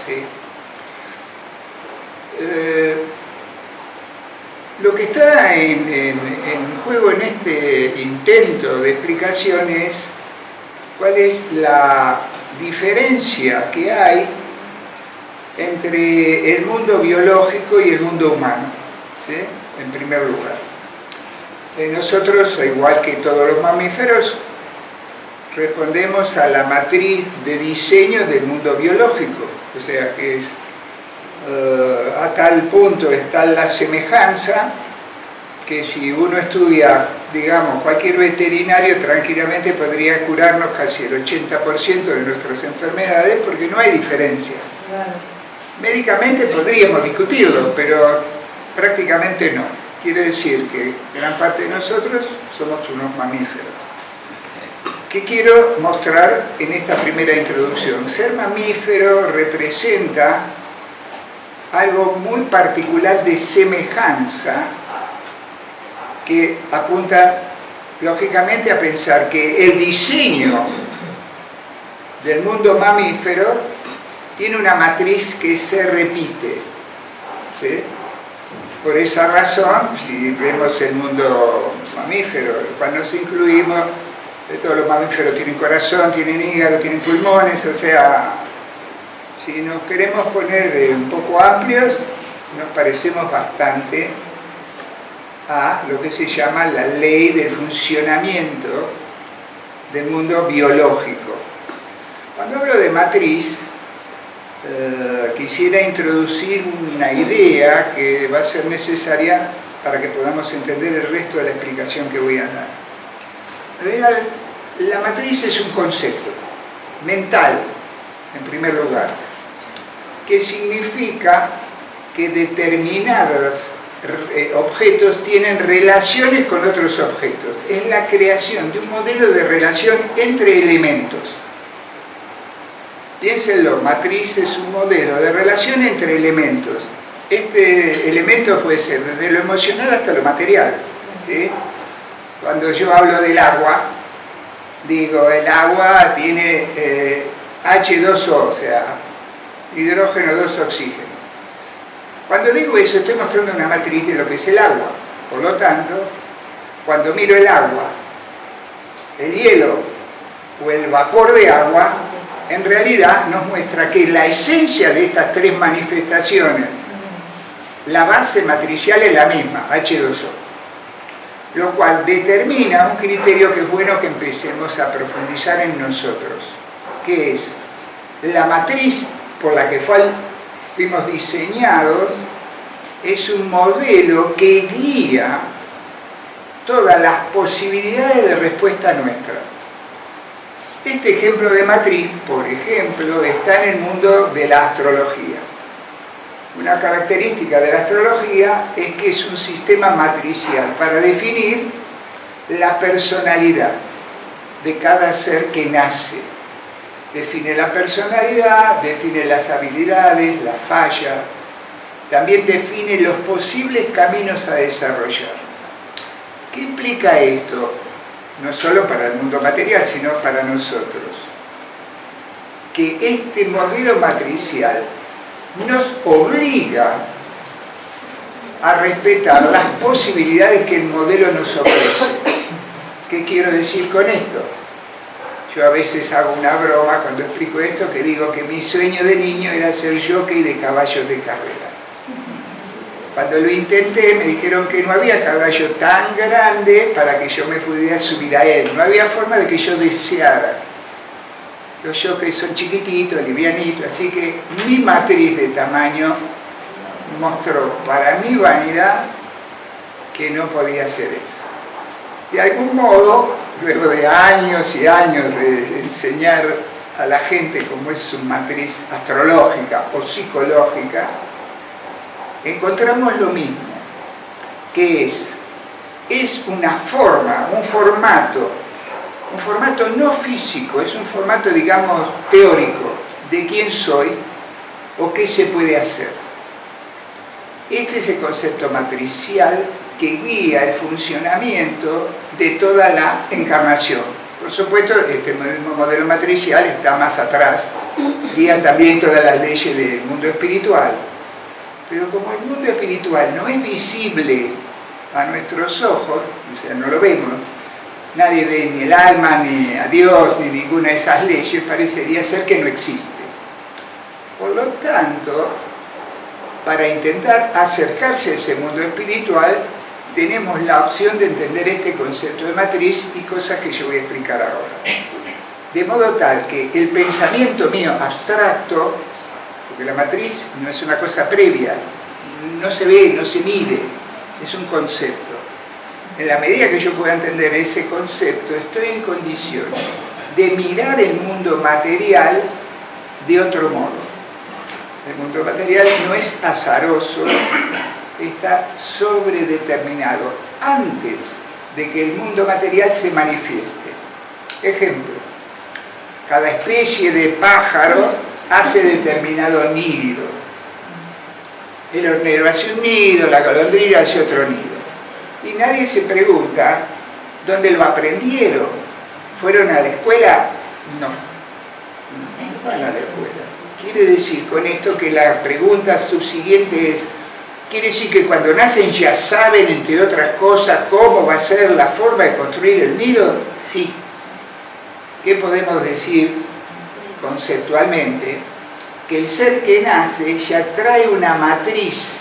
¿sí? Lo que está en juego en este intento de explicación es cuál es la diferencia que hay entre el mundo biológico y el mundo humano, ¿sí? En primer lugar. Nosotros, igual que todos los mamíferos, respondemos a la matriz de diseño del mundo biológico, o sea que es, a tal punto está la semejanza que si uno estudia, digamos, cualquier veterinario tranquilamente podría curarnos casi el 80% de nuestras enfermedades porque no hay diferencia. Claro. Médicamente podríamos discutirlo, pero prácticamente no. Quiere decir que gran parte de nosotros somos unos mamíferos. ¿Qué quiero mostrar en esta primera introducción? Ser mamífero representa algo muy particular de semejanza que apunta lógicamente a pensar que el diseño del mundo mamífero tiene una matriz que se repite, ¿sí? Por esa razón, si vemos el mundo mamífero, cuando nos incluimos, todos los mamíferos tienen corazón, tienen hígado, tienen pulmones, o sea, si nos queremos poner un poco amplios, nos parecemos bastante a lo que se llama la ley del funcionamiento del mundo biológico. Cuando hablo de matriz, quisiera introducir una idea que va a ser necesaria para que podamos entender el resto de la explicación que voy a dar. En realidad, la matriz es un concepto mental, en primer lugar, que significa que determinados objetos tienen relaciones con otros objetos. Es la creación de un modelo de relación entre elementos. Piénsenlo, matriz es un modelo de relación entre elementos. Este elemento puede ser desde lo emocional hasta lo material, ¿sí? Cuando yo hablo del agua, digo, el agua tiene H2O, o sea, hidrógeno 2 oxígeno. Cuando digo eso, estoy mostrando una matriz de lo que es el agua. Por lo tanto, cuando miro el agua, el hielo o el vapor de agua, en realidad nos muestra que la esencia de estas tres manifestaciones, la base matricial es la misma, H2O. Lo cual determina un criterio que es bueno que empecemos a profundizar en nosotros, que es la matriz por la que fuimos diseñados, es un modelo que guía todas las posibilidades de respuesta nuestra. Este ejemplo de matriz, por ejemplo, está en el mundo de la astrología. Una característica de la astrología es que es un sistema matricial para definir la personalidad de cada ser que nace. Define la personalidad, define las habilidades, las fallas, también define los posibles caminos a desarrollar. ¿Qué implica esto? No solo para el mundo material, sino para nosotros. Que este modelo matricial nos obliga a respetar las posibilidades que el modelo nos ofrece. ¿Qué quiero decir con esto? Yo a veces hago una broma cuando explico esto, que digo que mi sueño de niño era ser jockey de caballos de carrera. Cuando lo intenté me dijeron que no había caballo tan grande para que yo me pudiera subir a él. No había forma de que yo deseara. Los jockeys son chiquititos, livianitos, así que mi matriz de tamaño mostró para mi vanidad que no podía hacer eso. De algún modo, luego de años y años de enseñar a la gente cómo es su matriz astrológica o psicológica, encontramos lo mismo, que es una forma, un formato no físico, es un formato, digamos, teórico de quién soy o qué se puede hacer. Este es el concepto matricial que guía el funcionamiento de toda la encarnación. Por supuesto, este mismo modelo matricial está más atrás guían también todas las leyes del mundo espiritual. Pero como el mundo espiritual no es visible a nuestros ojos, o sea, no lo vemos, nadie ve ni el alma, ni a Dios, ni ninguna de esas leyes, parecería ser que no existe. Por lo tanto, para intentar acercarse a ese mundo espiritual, tenemos la opción de entender este concepto de matriz y cosas que yo voy a explicar ahora. De modo tal que el pensamiento mío abstracto, porque la matriz no es una cosa previa, no se ve, no se mide, es un concepto. En la medida que yo pueda entender ese concepto, estoy en condiciones de mirar el mundo material de otro modo. El mundo material no es azaroso, está sobredeterminado antes de que el mundo material se manifieste. Ejemplo, cada especie de pájaro hace determinado nido. El hornero hace un nido, la golondrina hace otro nido. Y nadie se pregunta dónde lo aprendieron. ¿Fueron a la escuela? No. No van a la escuela. Quiere decir con esto que la pregunta subsiguiente es, ¿quiere decir que cuando nacen ya saben, entre otras cosas, cómo va a ser la forma de construir el nido? Sí. ¿Qué podemos decir conceptualmente? Que el ser que nace ya trae una matriz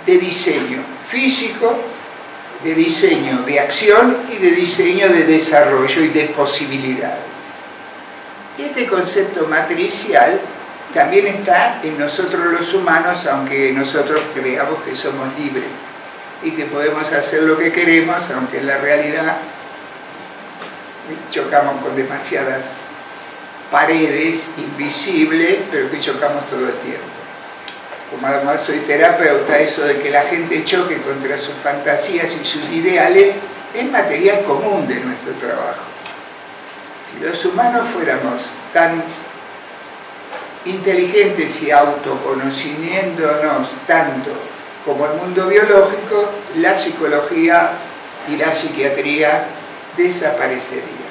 de diseño físico, de diseño de acción y de diseño de desarrollo y de posibilidades. Este concepto matricial también está en nosotros los humanos, aunque nosotros creamos que somos libres y que podemos hacer lo que queremos, aunque en la realidad chocamos con demasiadas paredes invisibles, pero que chocamos todo el tiempo. Como además soy terapeuta, eso de que la gente choque contra sus fantasías y sus ideales es material común de nuestro trabajo. Si los humanos fuéramos tan inteligentes y autoconociéndonos tanto como el mundo biológico, la psicología y la psiquiatría desaparecerían.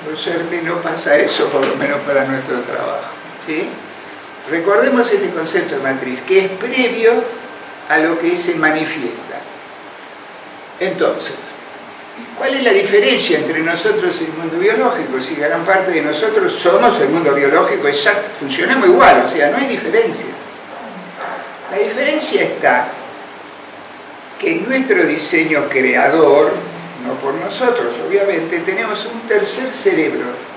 Por suerte no pasa eso, por lo menos para nuestro trabajo, ¿sí? Recordemos este concepto de matriz, que es previo a lo que se manifiesta. Entonces, ¿cuál es la diferencia entre nosotros y el mundo biológico? Si gran parte de nosotros somos el mundo biológico exacto, funcionamos igual, o sea, no hay diferencia. La diferencia está que en nuestro diseño creador, no por nosotros, obviamente, tenemos un tercer cerebro.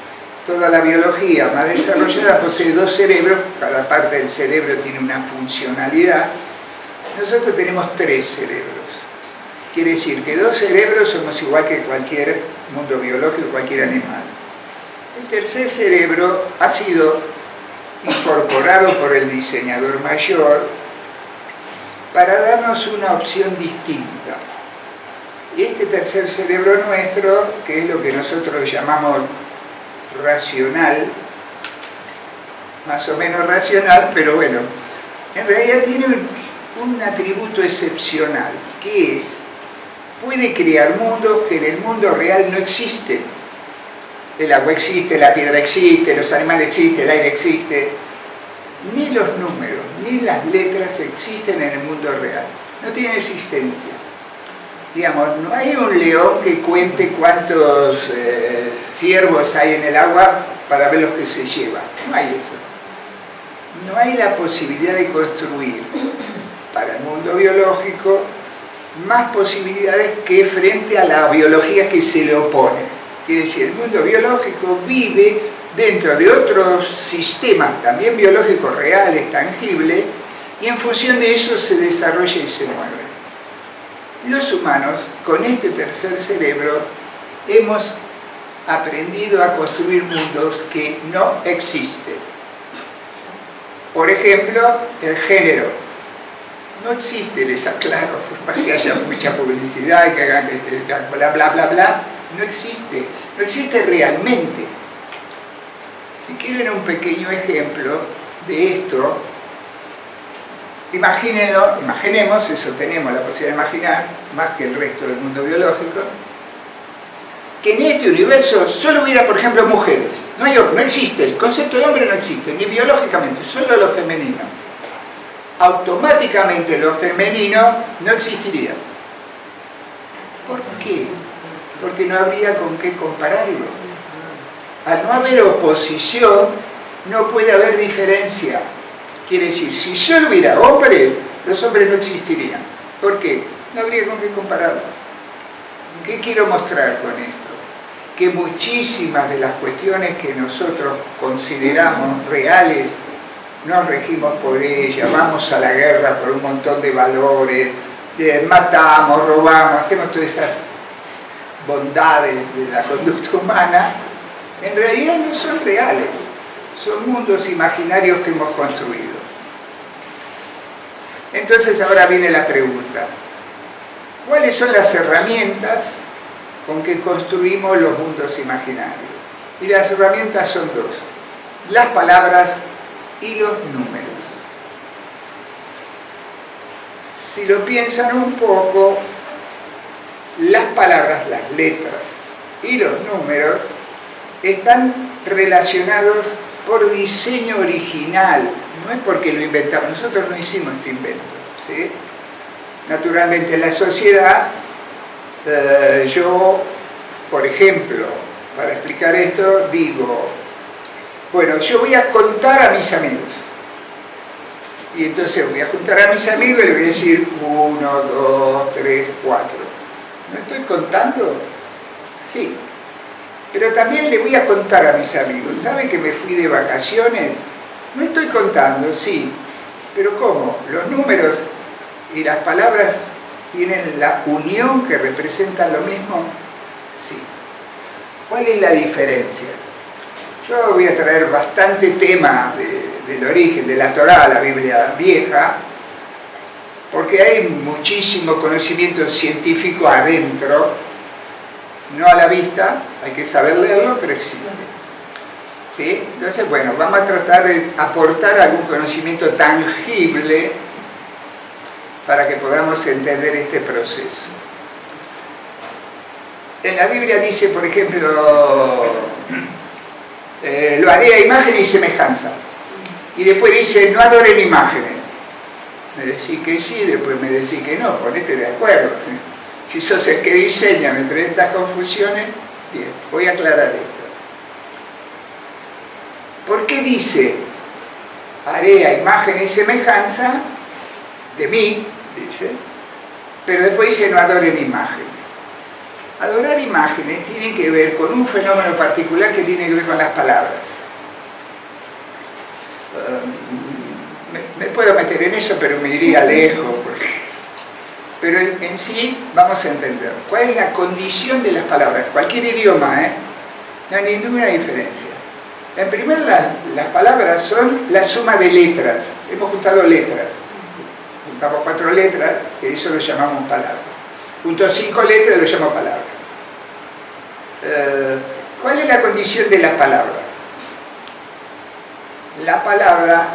Toda la biología más desarrollada posee dos cerebros, cada parte del cerebro tiene una funcionalidad. Nosotros tenemos tres cerebros. Quiere decir que dos cerebros somos igual que cualquier mundo biológico, cualquier animal. El tercer cerebro ha sido incorporado por el diseñador mayor para darnos una opción distinta. Y este tercer cerebro nuestro, que es lo que nosotros llamamos racional, más o menos racional, pero bueno, en realidad tiene un atributo excepcional, que es, puede crear mundos que en el mundo real no existen. El agua existe, la piedra existe, los animales existen, el aire existe. Ni los números, ni las letras existen en el mundo real. No tienen existencia. Digamos, no hay un león que cuente cuántos ciervos hay en el agua para ver los que se lleva. No hay eso. No hay la posibilidad de construir para el mundo biológico más posibilidades que frente a la biología que se le opone. Quiere decir, el mundo biológico vive dentro de otros sistemas, también biológicos reales, tangibles, y en función de eso se desarrolla y se mueve. Los humanos, con este tercer cerebro, hemos aprendido a construir mundos que no existen. Por ejemplo, el género. No existe, les aclaro, por más que haya mucha publicidad y que hagan bla bla bla bla, no existe. No existe realmente. Si quieren un pequeño ejemplo de esto, imaginemos, eso tenemos la posibilidad de imaginar, más que el resto del mundo biológico, que en este universo solo hubiera, por ejemplo, mujeres. no existe, el concepto de hombre no existe, ni biológicamente, solo lo femenino. Automáticamente lo femenino no existiría. ¿Por qué? Porque no habría con qué compararlo. Al no haber oposición, no puede haber diferencia. Quiere decir, si solo hubiera hombres, los hombres no existirían. ¿Por qué? No habría con qué compararlo. ¿Qué quiero mostrar con esto? Que muchísimas de las cuestiones que nosotros consideramos reales, nos regimos por ellas, vamos a la guerra por un montón de valores, matamos, robamos, hacemos todas esas bondades de la conducta humana, en realidad no son reales, son mundos imaginarios que hemos construido. Entonces ahora viene la pregunta, ¿cuáles son las herramientas con que construimos los mundos imaginarios? Y las herramientas son dos, las palabras y los números. Si lo piensan un poco, las palabras, las letras y los números están relacionados por diseño original, no es porque lo inventamos, nosotros no hicimos este invento, ¿sí? Naturalmente en la sociedad, yo, por ejemplo, para explicar esto, digo, bueno, yo voy a contar a mis amigos. Y entonces voy a juntar a mis amigos y les voy a decir 1, 2, 3, 4. ¿No estoy contando? Sí. Pero también le voy a contar a mis amigos. ¿Saben que me fui de vacaciones? No estoy contando, sí. Pero ¿cómo? Los números y las palabras tienen la unión que representan lo mismo. Sí. ¿Cuál es la diferencia? Yo voy a traer bastante tema del origen, de la Torá, la Biblia vieja, porque hay muchísimo conocimiento científico adentro, no a la vista, hay que saber leerlo, pero existe. ¿Sí? Entonces, bueno, vamos a tratar de aportar algún conocimiento tangible para que podamos entender este proceso. En la Biblia dice, por ejemplo, lo haré a imagen y semejanza. Y después dice, no adoren imágenes. Me decís que sí, después me decís que no, ponete de acuerdo. Si sos el que diseña entre estas confusiones, bien, voy a aclarar esto. ¿Por qué dice, haré a imagen y semejanza de mí, dice, pero después dice, no adoren imágenes? Adorar imágenes tiene que ver con un fenómeno particular que tiene que ver con las palabras. Me puedo meter en eso, pero me iría lejos. Pero en sí vamos a entender cuál es la condición de las palabras. Cualquier idioma, no hay ninguna diferencia. En primer lugar, las palabras son la suma de letras. Hemos juntado letras. Juntamos 4 letras, y eso lo llamamos palabras. Junto a 5 letras lo llamo palabra. ¿Cuál es la condición de la palabra? La palabra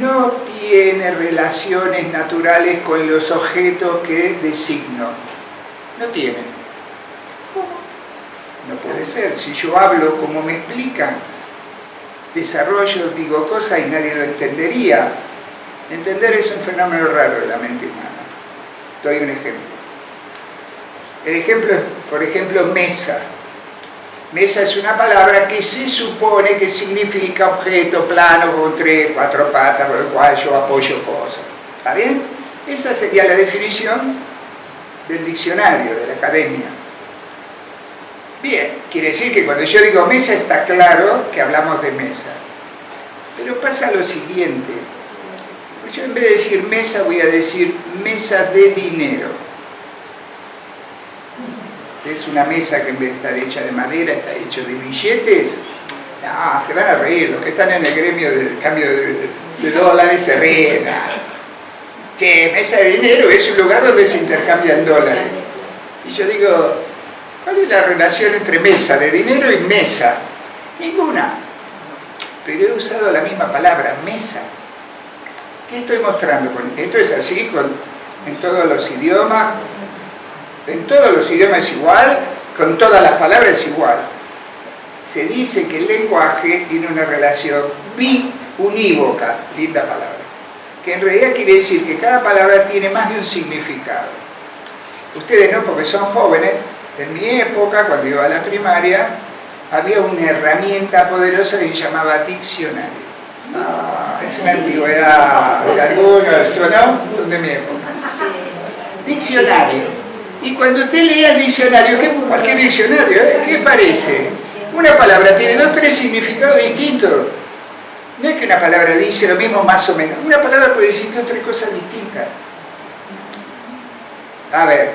no tiene relaciones naturales con los objetos que designo. No tiene. ¿Cómo? No puede ser. Si yo hablo como me explican, desarrollo, digo cosas y nadie lo entendería. Entender es un fenómeno raro de la mente humana. Doy un ejemplo. El ejemplo es, por ejemplo, mesa. Mesa es una palabra que se supone que significa objeto plano con 3, 4 patas por el cual yo apoyo cosas. ¿Está bien? Esa sería la definición del diccionario, de la academia. Bien, quiere decir que cuando yo digo mesa está claro que hablamos de mesa. Pero pasa lo siguiente. Yo en vez de decir mesa voy a decir mesa de dinero. Es una mesa que en vez de estar hecha de madera está hecha de billetes. No, se van a reír. Los que están en el gremio del cambio de dólares se ríen. Che, mesa de dinero es un lugar donde se intercambian dólares. Y yo digo, ¿cuál es la relación entre mesa de dinero y mesa? Ninguna. Pero he usado la misma palabra, mesa. ¿Qué estoy mostrando con esto? Esto es así en todos los idiomas. En todos los idiomas es igual, con todas las palabras es igual. se dice que el lenguaje tiene una relación biunívoca, linda palabra, que en realidad quiere decir que cada palabra tiene más de un significado. Ustedes no, porque son jóvenes. En mi época, cuando iba a la primaria, había una herramienta poderosa que se llamaba diccionario. Es una antigüedad de algunos, ¿no? Son de mi época. Diccionario. Y cuando usted lea el diccionario, cualquier diccionario, ¿qué parece? Una palabra tiene 2 o 3 significados distintos. No es que una palabra dice lo mismo más o menos. Una palabra puede decir 2 o 3 cosas distintas. A ver.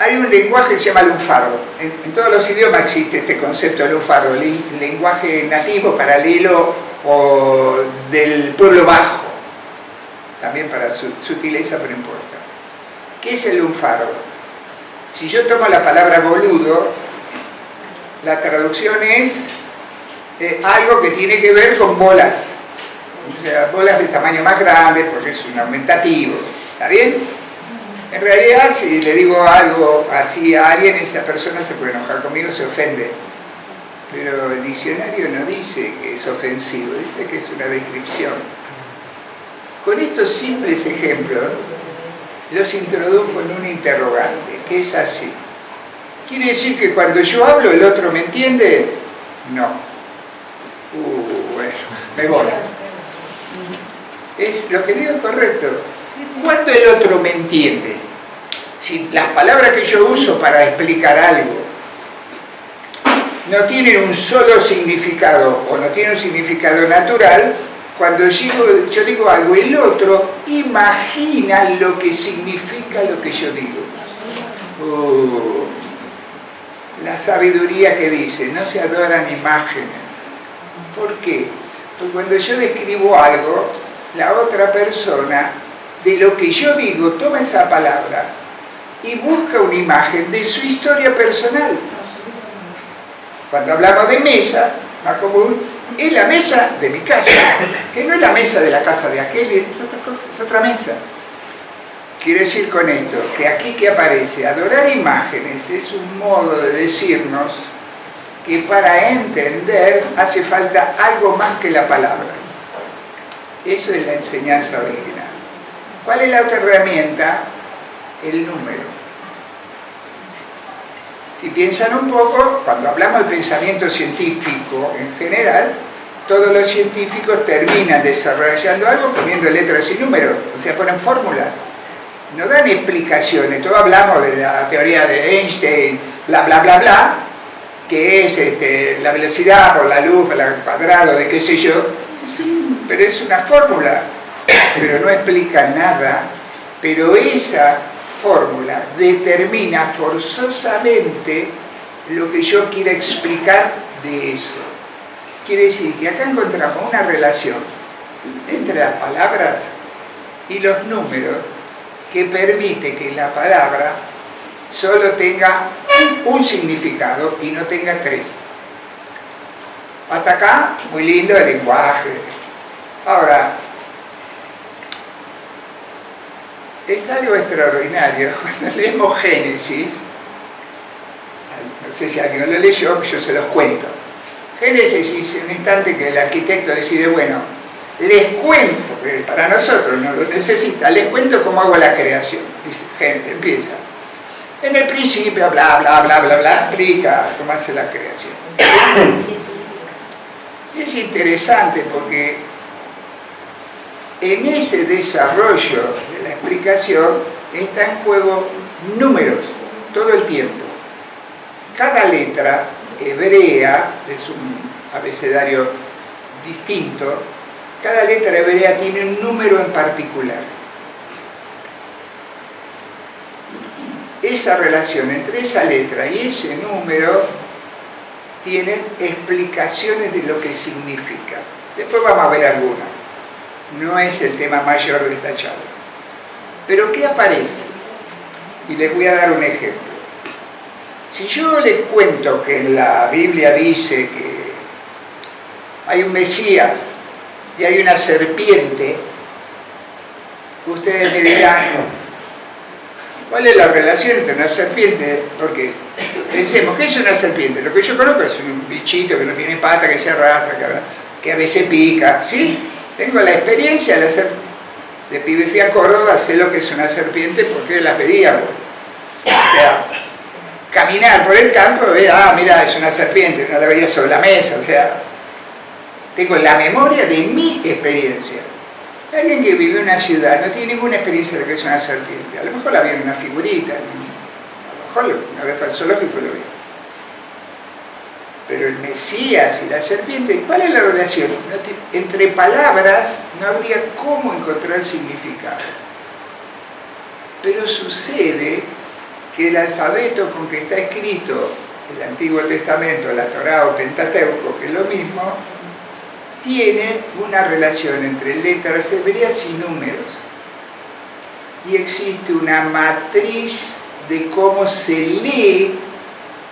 Hay un lenguaje que se llama lunfardo. En todos los idiomas existe este concepto de lunfardo, el lenguaje nativo, paralelo o del pueblo bajo. También para su sutileza, pero no importa. ¿Qué es el lunfardo? Si yo tomo la palabra boludo, la traducción es algo que tiene que ver con bolas. O sea, bolas de tamaño más grande, porque es un aumentativo. ¿Está bien? En realidad, si le digo algo así a alguien, esa persona se puede enojar conmigo, se ofende. Pero el diccionario no dice que es ofensivo, dice que es una descripción. Con estos simples ejemplos, los introduzco en un interrogante, que es así. ¿Quiere decir que cuando yo hablo el otro me entiende? No. Bueno, me voy. Es, lo que digo es correcto. ¿Cuándo el otro me entiende? Si las palabras que yo uso para explicar algo no tienen un solo significado o no tienen un significado natural, cuando yo digo algo, el otro imagina lo que significa lo que yo digo. La sabiduría que dice, no se adoran imágenes. ¿Por qué? Porque cuando yo describo algo, la otra persona, de lo que yo digo, toma esa palabra y busca una imagen de su historia personal. Cuando hablamos de mesa, más común, es la mesa de mi casa, que no es la mesa de la casa de aquel, es otra cosa, es otra mesa. Quiero decir con esto, que aquí que aparece, adorar imágenes es un modo de decirnos que para entender hace falta algo más que la palabra. Eso es la enseñanza original. ¿Cuál es la otra herramienta? El número. Si piensan un poco, cuando hablamos del pensamiento científico en general, todos los científicos terminan desarrollando algo poniendo letras y números, o sea, ponen fórmulas. No dan explicaciones, todos hablamos de la teoría de Einstein, bla, bla, bla, bla, que es la velocidad por la luz, al cuadrado, de qué sé yo, pero es una fórmula, pero no explica nada, pero esa fórmula determina forzosamente lo que yo quiera explicar de eso. Quiere decir que acá encontramos una relación entre las palabras y los números que permite que la palabra solo tenga un significado y no tenga 3. Hasta acá, muy lindo el lenguaje. Ahora, es algo extraordinario. Cuando leemos Génesis, no sé si alguien lo leyó, yo se los cuento. Génesis es un instante que el arquitecto decide, bueno, les cuento, porque para nosotros no lo necesita, les cuento cómo hago la creación. Dice, gente, empieza. En el principio, bla, bla, bla, bla, bla, explica cómo hace la creación. Es interesante porque en ese desarrollo de la explicación está en juego números todo el tiempo. Cada letra hebrea, es un abecedario distinto, cada letra hebrea tiene un número en particular. Esa relación entre esa letra y ese número tienen explicaciones de lo que significa. Después vamos a ver algunas. No es el tema mayor de esta charla. Pero ¿qué aparece? Y les voy a dar un ejemplo. Si yo les cuento que en la Biblia dice que hay un Mesías y hay una serpiente, ustedes me dirán, ¿Cuál es la relación entre una serpiente? Porque pensemos, ¿qué es una serpiente? Lo que yo conozco es un bichito que no tiene pata, que se arrastra, que a veces pica, ¿sí? Tengo la experiencia de pibe fui a Córdoba, sé lo que es una serpiente porque la pedíamos. O sea, caminar por el campo, mira, es una serpiente, no la veía sobre la mesa, o sea, tengo la memoria de mi experiencia. Alguien que vive en una ciudad no tiene ninguna experiencia de lo que es una serpiente. A lo mejor la vio en una figurita, a lo mejor una vez fue al zoológico y lo vio. Pero el Mesías y la serpiente, ¿cuál es la relación? Entre palabras no habría cómo encontrar significado. Pero sucede que el alfabeto con que está escrito el Antiguo Testamento, la Torá o Pentateuco, que es lo mismo, tiene una relación entre letras hebreas y números. Y existe una matriz de cómo se lee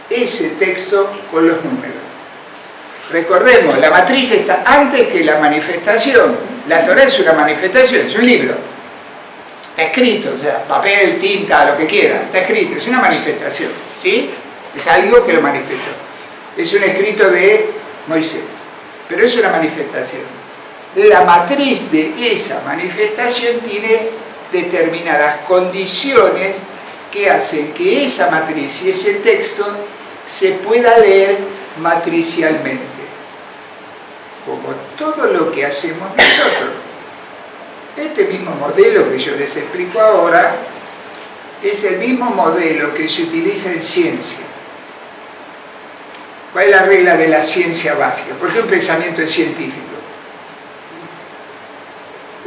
ese texto con los números. Recordemos, la matriz está antes que la manifestación. La Torá es una manifestación, es un libro. Está escrito, o sea, papel, tinta, lo que quiera, está escrito, es una manifestación, ¿sí? Es algo que lo manifestó. Es un escrito de Moisés, pero es una manifestación. La matriz de esa manifestación tiene determinadas condiciones que hacen que esa matriz y ese texto se pueda leer matricialmente, como todo lo que hacemos nosotros. Este mismo modelo que yo les explico ahora es el mismo modelo que se utiliza en ciencia. ¿Cuál es la regla de la ciencia básica? ¿Por qué un pensamiento es científico?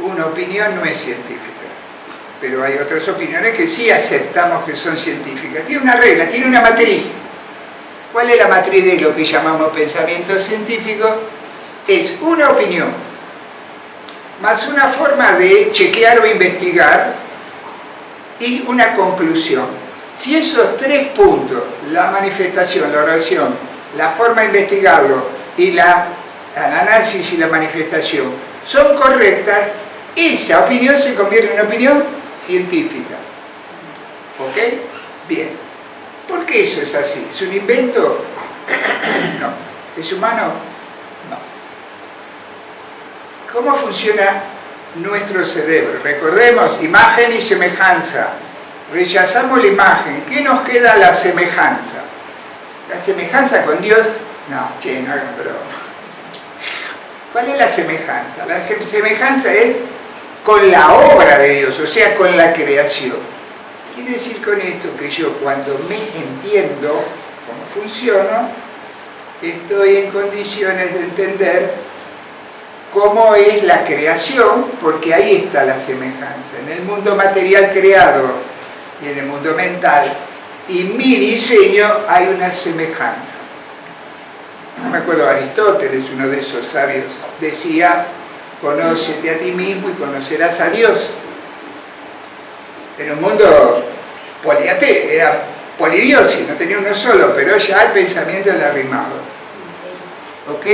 Una opinión no es científica, pero hay otras opiniones que sí aceptamos que son científicas. Tiene una regla, tiene una matriz. ¿Cuál es la matriz de lo que llamamos pensamiento científico? Es una opinión, más una forma de chequear o investigar y una conclusión. Si esos tres puntos, la manifestación, la oración, la forma de investigarlo y el análisis y la manifestación son correctas, esa opinión se convierte en una opinión científica. ¿Ok? Bien. ¿Por qué eso es así? ¿Es un invento? No. ¿Es humano? No. ¿Cómo funciona nuestro cerebro? Recordemos, imagen y semejanza. Rechazamos la imagen. ¿Qué nos queda? La semejanza. ¿La semejanza con Dios? No, no hagan broma. ¿Cuál es la semejanza? La semejanza es con la obra de Dios, o sea, con la creación. Quiere decir con esto que yo, cuando me entiendo cómo funciono, estoy en condiciones de entender cómo es la creación, porque ahí está la semejanza. En el mundo material creado y en el mundo mental y mi diseño hay una semejanza. No me acuerdo, Aristóteles, uno de esos sabios, decía: conócete a ti mismo y conocerás a Dios. En un mundo poliate, era polidiosis, no tenía uno solo, pero ya el pensamiento era arrimado. ¿Ok?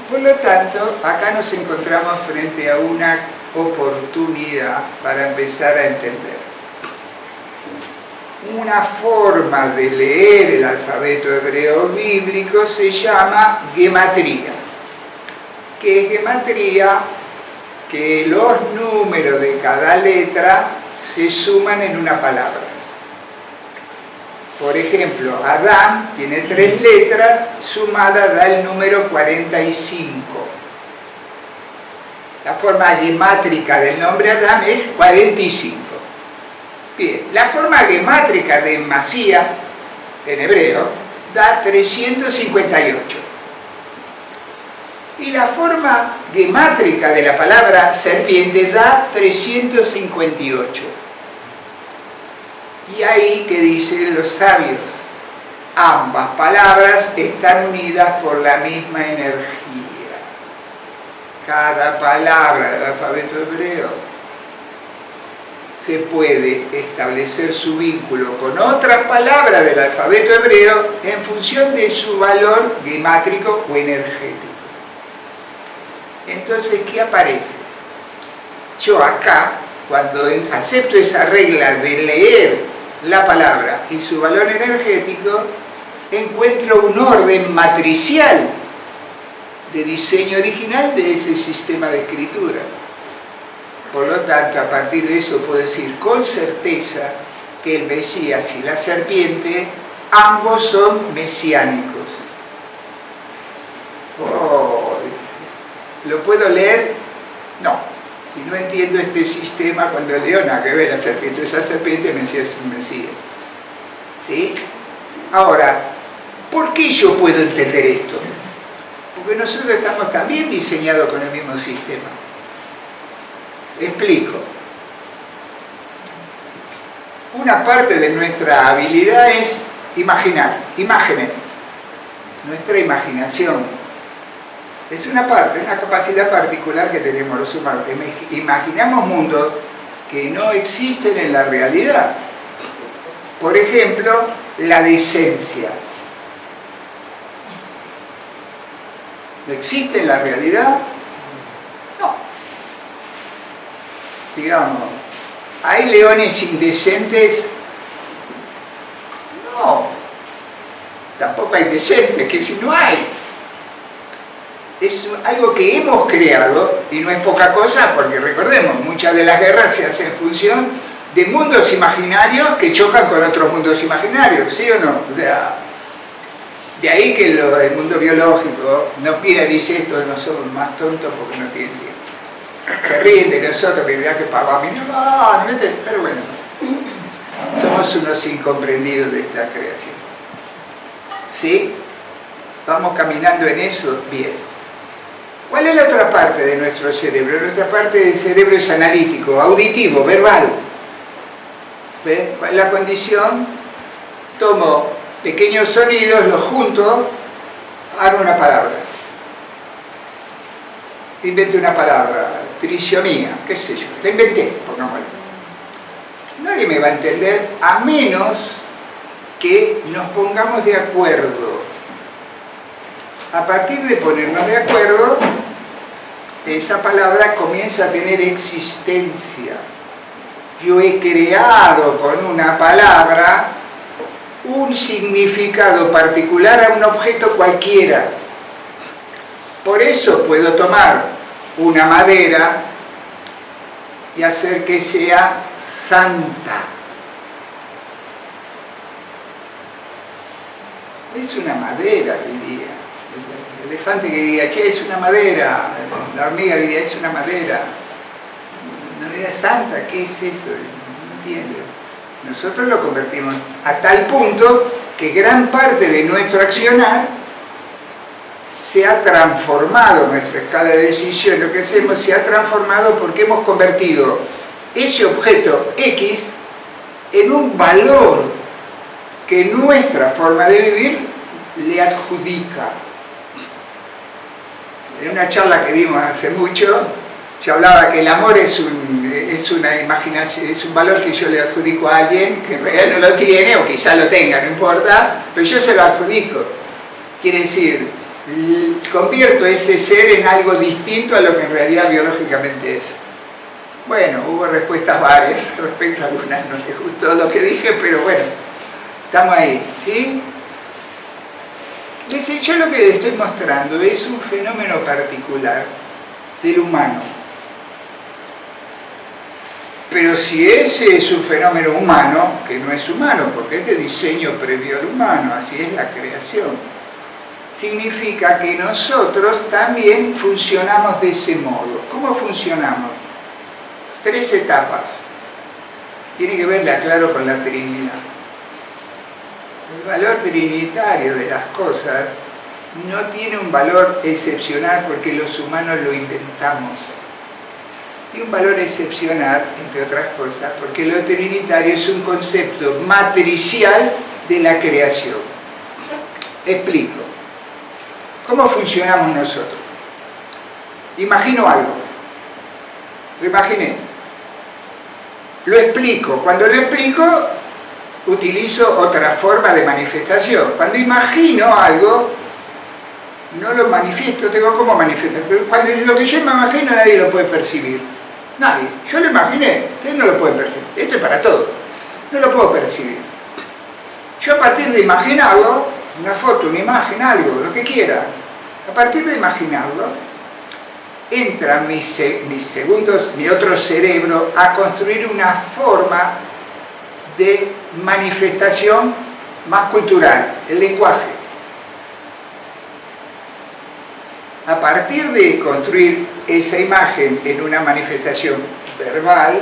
Por lo tanto, acá nos encontramos frente a una oportunidad para empezar a entender. Una forma de leer el alfabeto hebreo bíblico se llama gematría. ¿Qué es gematría? Que los números de cada letra se suman en una palabra. Por ejemplo, Adán tiene 3 letras, sumada da el número 45. La forma gemátrica del nombre Adán es 45. Bien, la forma gemátrica de Masía, en hebreo, da 358. Y la forma gemátrica de la palabra serpiente da 358. Y ahí que dicen los sabios, ambas palabras están unidas por la misma energía. Cada palabra del alfabeto hebreo se puede establecer su vínculo con otras palabras del alfabeto hebreo en función de su valor gemátrico o energético. Entonces, ¿qué aparece? Yo acá, cuando acepto esa regla de leer la palabra y su valor energético, encuentro un orden matricial de diseño original de ese sistema de escritura. Por lo tanto, a partir de eso puedo decir con certeza que el Mesías y la serpiente ambos son mesiánicos. Oh, ¿lo puedo leer? No. Si no entiendo este sistema, cuando leo, nada que ver la serpiente. Esa serpiente, Mesías es un Mesías. ¿Sí? Ahora, ¿por qué yo puedo entender esto? Porque nosotros estamos también diseñados con el mismo sistema. Explico. Una parte de nuestra habilidad es imaginar, imágenes. Nuestra imaginación es una parte, una capacidad particular que tenemos los humanos. Imaginamos mundos que no existen en la realidad. Por ejemplo, la decencia. ¿No existe en la realidad? No. Digamos, ¿hay leones indecentes? No. Tampoco hay decentes, que si no hay. Es algo que hemos creado y no es poca cosa, porque recordemos, muchas de las guerras se hacen en función de mundos imaginarios que chocan con otros mundos imaginarios, ¿sí o no? O sea, de ahí que el mundo biológico nos mira y dice: estos no son más tontos porque no tienen tiempo. Se ríen de nosotros, que mirá que papá, pero bueno, somos unos incomprendidos de esta creación. ¿Sí? ¿Vamos caminando en eso? Bien. ¿Cuál es la otra parte de nuestro cerebro? Nuestra parte del cerebro es analítico, auditivo, verbal. ¿Ve? ¿Cuál es la condición? Tomo pequeños sonidos, los junto, hago una palabra. Invento una palabra, trisomía, qué sé yo, la inventé, pongámoslo. Nadie me va a entender a menos que nos pongamos de acuerdo. A partir de ponernos de acuerdo, esa palabra comienza a tener existencia. Yo he creado con una palabra un significado particular a un objeto cualquiera. Por eso puedo tomar una madera y hacer que sea santa. Es una madera, diría. El elefante que diría: che, es una madera. La hormiga diría: es una madera. Una madera santa, ¿qué es eso? No entiendo. Nosotros lo convertimos a tal punto que gran parte de nuestro accionar se ha transformado, nuestra escala de decisión, lo que hacemos se ha transformado porque hemos convertido ese objeto X en un valor que nuestra forma de vivir le adjudica. En una charla que dimos hace mucho, yo hablaba que el amor es una imaginación, es un valor que yo le adjudico a alguien que en realidad no lo tiene, o quizá lo tenga, no importa, pero yo se lo adjudico. Quiere decir, convierto ese ser en algo distinto a lo que en realidad biológicamente es. Bueno, hubo respuestas varias respecto a algunas, no les gustó lo que dije, pero bueno, estamos ahí, ¿sí? Yo lo que les estoy mostrando es un fenómeno particular del humano. Pero si ese es un fenómeno humano, que no es humano, porque es de diseño previo al humano, así es la creación, significa que nosotros también funcionamos de ese modo. ¿Cómo funcionamos? 3 etapas. Tiene que verla, claro, con la Trinidad. El valor trinitario de las cosas no tiene un valor excepcional porque los humanos lo inventamos. Tiene un valor excepcional, entre otras cosas, porque lo trinitario es un concepto matricial de la creación. Explico. ¿Cómo funcionamos nosotros? Imagino algo. Lo imaginé. Lo explico. Cuando lo explico, utilizo otra forma de manifestación. Cuando imagino algo, no lo manifiesto, tengo cómo manifestar. Pero cuando lo que yo me imagino, nadie lo puede percibir. Nadie. Yo lo imaginé, ustedes no lo pueden percibir. Esto es para todo. no lo puedo percibir. Yo a partir de imaginarlo, una foto, una imagen, algo, lo que quiera, a partir de imaginarlo, entra mi otro cerebro a construir una forma de manifestación más cultural, el lenguaje. A partir de construir esa imagen en una manifestación verbal,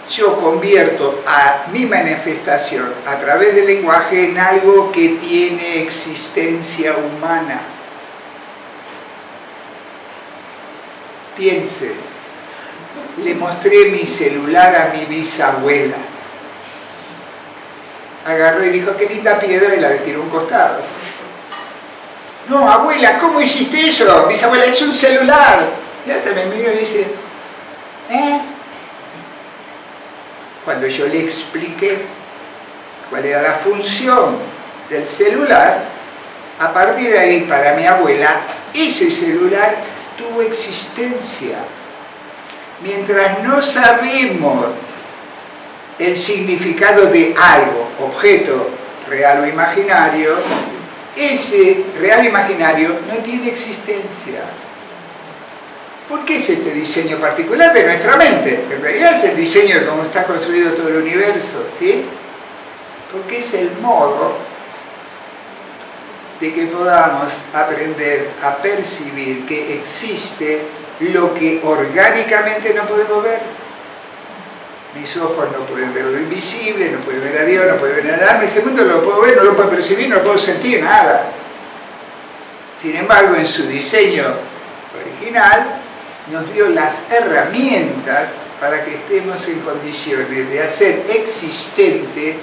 yo convierto a mi manifestación a través del lenguaje en algo que tiene existencia humana. Piense, le mostré mi celular a mi bisabuela. Agarró y dijo, qué linda piedra, y la tiró a un costado. No, abuela, ¿cómo hiciste eso? Bisabuela, es un celular. Y hasta me miro y dice, Cuando yo le expliqué cuál era la función del celular, a partir de ahí, para mi abuela, ese celular tuvo existencia. Mientras no sabemos el significado de algo, objeto real o imaginario, ese real imaginario no tiene existencia. ¿Por qué es este diseño particular de nuestra mente? En realidad es el diseño de cómo está construido todo el universo, ¿sí? Porque es el modo de que podamos aprender a percibir que existe lo que orgánicamente no podemos ver. Mis ojos no pueden ver lo invisible, no pueden ver a Dios, no pueden ver a nada. Ese mundo lo puedo ver, no lo puedo percibir, no lo puedo sentir, nada. Sin embargo, en su diseño original, nos dio las herramientas para que estemos en condiciones de hacer existente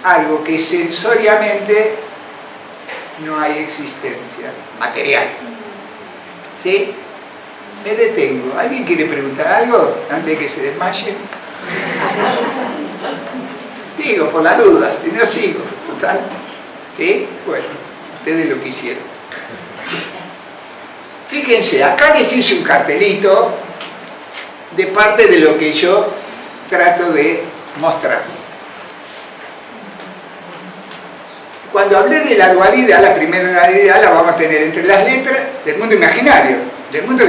algo que sensoriamente no hay existencia material. ¿Sí? Me detengo. ¿Alguien quiere preguntar algo antes de que se desmayen? Digo, por las dudas, y no sigo, total. ¿Sí? Bueno, ustedes lo quisieron. Fíjense, acá les hice un cartelito de parte de lo que yo trato de mostrar. Cuando hablé de la dualidad, la primera dualidad la vamos a tener entre las letras del mundo imaginario, del mundo